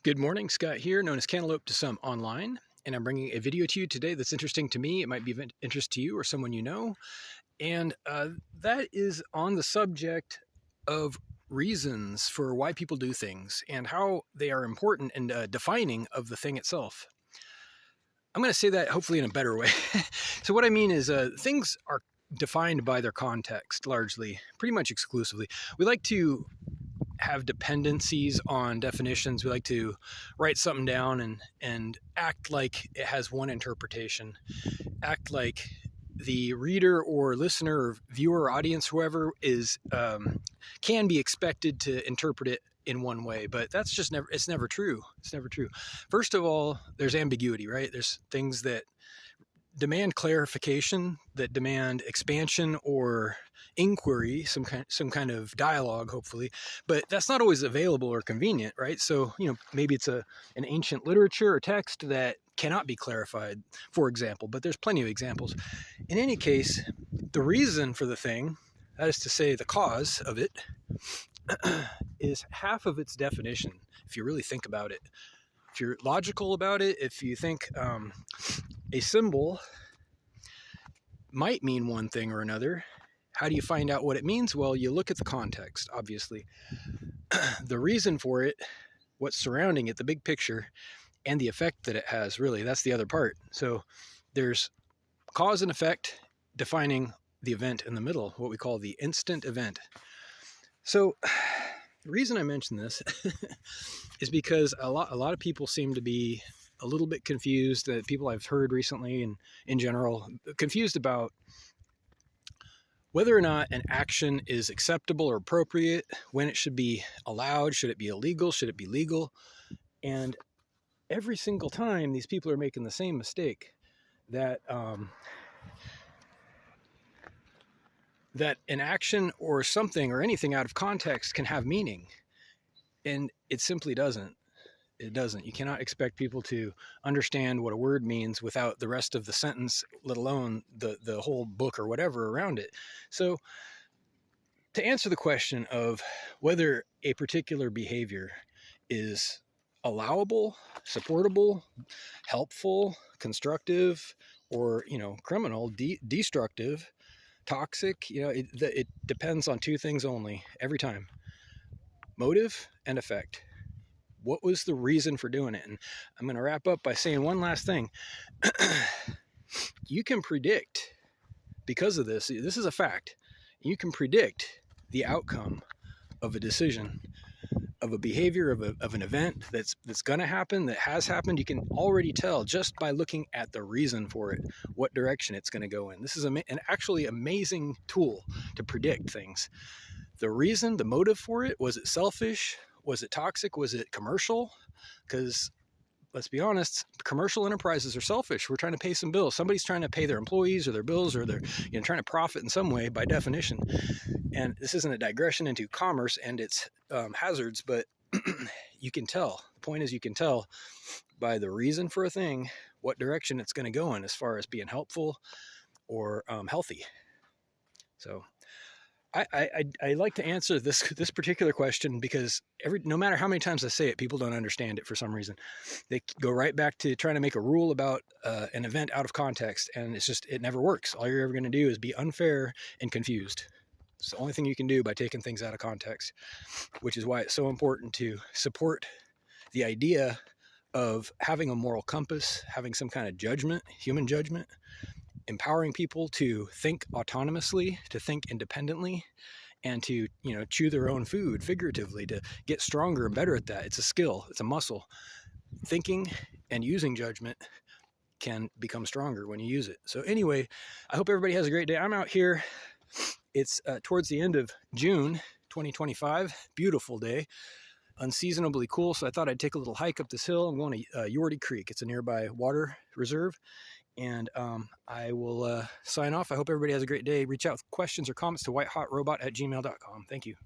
Good morning, Scott here, known as Cantaloupe to some online, and I'm bringing a video to you today that's interesting to me. It might be of interest to you or someone you know, and that is on the subject of reasons for why people do things and how they are important in defining of the thing itself. I'm going to say that hopefully in a better way. So what I mean is things are defined by their context largely, pretty much exclusively. We like to have dependencies on definitions. We like to write something down and act like it has one interpretation, act like the reader or listener or viewer or audience, whoever is, can be expected to interpret it in one way, but that's just never, it's never true. It's never true. First of all, there's ambiguity, right? There's things that demand clarification, that demand expansion or inquiry, some kind of dialogue, hopefully, but that's not always available or convenient, right? So, maybe it's an ancient literature or text that cannot be clarified, for example, but there's plenty of examples. In any case, the reason for the thing, that is to say the cause of it, is half of its definition, if you really think about it. If you're logical about it, if you think a symbol might mean one thing or another, how do you find out what it means? Well, you look at the context, obviously. The reason for it, what's surrounding it, the big picture, and the effect that it has, really, that's the other part. So there's cause and effect defining the event in the middle, what we call the instant event. So the reason I mention this is because a lot of people seem to be a little bit confused, that people I've heard recently and in general, confused about whether or not an action is acceptable or appropriate, when it should be allowed, should it be illegal, should it be legal. And every single time these people are making the same mistake, that that an action or something or anything out of context can have meaning. And it simply doesn't. It doesn't. You cannot expect people to understand what a word means without the rest of the sentence, let alone the whole book or whatever around it. So to answer the question of whether a particular behavior is allowable, supportable, helpful, constructive, or, criminal, destructive, toxic, it depends on two things only every time: motive and effect. What was the reason for doing it? And I'm going to wrap up by saying one last thing. You can predict, because of this is a fact, you can predict the outcome of a decision, of a behavior, of an event that's going to happen, that has happened. You can already tell just by looking at the reason for it, what direction it's going to go in. This is an actually amazing tool to predict things. The reason, the motive for it, was it selfish? Was it toxic? Was it commercial? Because let's be honest, commercial enterprises are selfish. We're trying to pay some bills. Somebody's trying to pay their employees or their bills, or they're trying to profit in some way by definition. And this isn't a digression into commerce and its hazards, but you can tell. The point is, you can tell by the reason for a thing what direction it's going to go in as far as being helpful or healthy. So I like to answer this particular question because no matter how many times I say it, people don't understand it for some reason. They go right back to trying to make a rule about an event out of context, and it never works. All you're ever going to do is be unfair and confused. It's the only thing you can do by taking things out of context, which is why it's so important to support the idea of having a moral compass, having some kind of judgment, human judgment, empowering people to think autonomously, to think independently, and to, chew their own food, figuratively, to get stronger and better at that. It's a skill. It's a muscle. Thinking and using judgment can become stronger when you use it. So anyway, I hope everybody has a great day. I'm out here. It's towards the end of June 2025. Beautiful day. Unseasonably cool. So I thought I'd take a little hike up this hill. I'm going to Yorty Creek. It's a nearby water reserve. And I will sign off. I hope everybody has a great day. Reach out with questions or comments to whitehotrobot@gmail.com. Thank you.